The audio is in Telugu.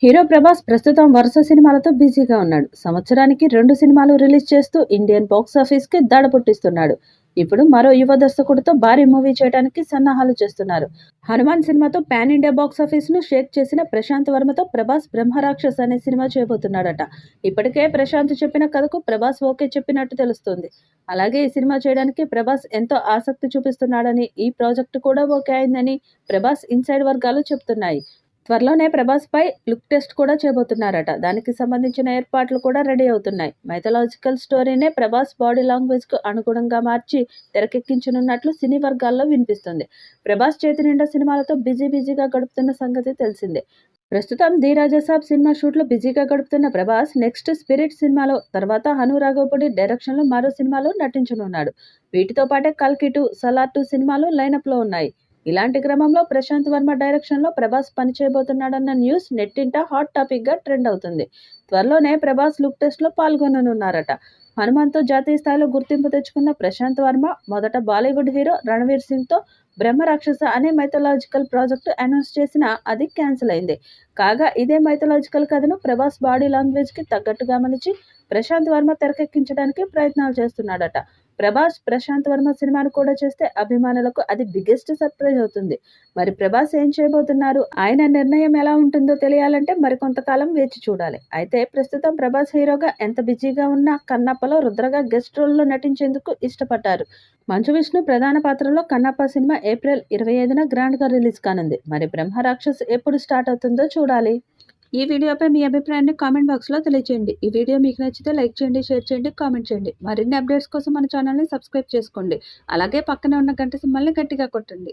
హీరో ప్రభాస్ ప్రస్తుతం వరుస సినిమాలతో బిజీగా ఉన్నాడు. సంవత్సరానికి 2 సినిమాలు రిలీజ్ చేస్తూ ఇండియన్ బాక్సాఫీస్‌కి దడ పుట్టిస్తున్నాడు. ఇప్పుడు మరో యువ దర్శకుడితో భారీ మూవీ చేయడానికి సన్నాహాలు చేస్తున్నారు. 'హనుమాన్' సినిమాతో పాన్ ఇండియా బాక్సాఫీస్‌ను షేక్ చేసిన ప్రశాంత్ వర్మతో ప్రభాస్ 'బ్రహ్మరాక్షస్' అనే సినిమా చేయబోతున్నాడట. ఇప్పటికే ప్రశాంత్ చెప్పిన కథకు ప్రభాస్ ఓకే చెప్పినట్టు తెలుస్తోంది. అలాగే ఈ సినిమా చేయడానికి ప్రభాస్ ఎంతో ఆసక్తి చూపిస్తున్నాడని, ఈ ప్రాజెక్టు కూడా ఓకే అయిందని ప్రభాస్ ఇన్సైడ్ వర్గాలు చెబుతున్నాయి. త్వరలోనే ప్రభాస్ పై లుక్ టెస్ట్ కూడా చేయబోతున్నారట. దానికి సంబంధించిన ఏర్పాట్లు కూడా రెడీ అవుతున్నాయి. మైథలాజికల్ స్టోరీనే ప్రభాస్ బాడీ లాంగ్వేజ్ కు అనుగుణంగా మార్చి తెరకెక్కించనున్నట్లు సినీ వర్గాల్లో వినిపిస్తుంది. ప్రభాస్ చేతి నిండా సినిమాలతో బిజీగా గడుపుతున్న సంగతి తెలిసిందే. ప్రస్తుతం 'ది రాజాసాబ్' సినిమా షూట్లో బిజీగా గడుపుతున్న ప్రభాస్ నెక్స్ట్ 'స్పిరిట్' సినిమాలో, తర్వాత హను రాఘవపూడి డైరెక్షన్లో మరో సినిమాలో నటించనున్నాడు. వీటితో పాటే 'కల్కి 2, సలార్ 2 సినిమాలు లైనప్లో ఉన్నాయి. ఇలాంటి క్రమంలో ప్రశాంత్ వర్మ డైరెక్షన్లో ప్రభాస్ పనిచేయబోతున్నాడన్న న్యూస్ నెట్టింట హాట్ టాపిక్గా ట్రెండ్ అవుతుంది. త్వరలోనే ప్రభాస్ లుక్ టెస్ట్లో పాల్గొననున్నారట. హనుమాన్తో జాతీయ స్థాయిలో గుర్తింపు తెచ్చుకున్న ప్రశాంత్ వర్మ మొదట బాలీవుడ్ హీరో రణవీర్ సింగ్తో 'బ్రహ్మరాక్షస' అనే మైథలాజికల్ ప్రాజెక్టు అనౌన్స్ చేసినా అది క్యాన్సిల్ అయింది. కాగా ఇదే మైథలాజికల్ కథను ప్రభాస్ బాడీ లాంగ్వేజ్కి తగ్గట్టుగా మలిచి ప్రశాంత్ వర్మ తెరకెక్కించడానికి ప్రయత్నాలు చేస్తున్నాడట. ప్రభాస్ ప్రశాంత్ వర్మ సినిమాను కూడా చేస్తే అభిమానులకు అది బిగ్గెస్ట్ సర్ప్రైజ్ అవుతుంది. మరి ప్రభాస్ ఏం చేయబోతున్నారు? ఆయన నిర్ణయం ఎలా ఉంటుందో తెలియాలంటే మరికొంతకాలం వేచి చూడాలి. అయితే ప్రస్తుతం ప్రభాస్ హీరోగా ఎంత బిజీగా ఉన్నా కన్నప్పలో రుద్రగా గెస్ట్ రోల్లో నటించేందుకు ఇష్టపడ్డారు. మంచు విష్ణు ప్రధాన పాత్రలో కన్నప్ప సినిమా ఏప్రిల్ 25న గ్రాండ్గా రిలీజ్ కానుంది. మరి బ్రహ్మరాక్షస్ ఎప్పుడు స్టార్ట్ అవుతుందో చూడాలి. ఈ వీడియోపై మీ అభిప్రాయాన్ని కామెంట్ బాక్స్లో తెలియజేయండి. ఈ వీడియో మీకు నచ్చితే లైక్ చేయండి, షేర్ చేయండి, కామెంట్ చేయండి. మరిన్ని అప్డేట్స్ కోసం మన ఛానల్ని సబ్స్క్రైబ్ చేసుకోండి. అలాగే పక్కనే ఉన్న గంట సింబల్ని గట్టిగా కొట్టండి.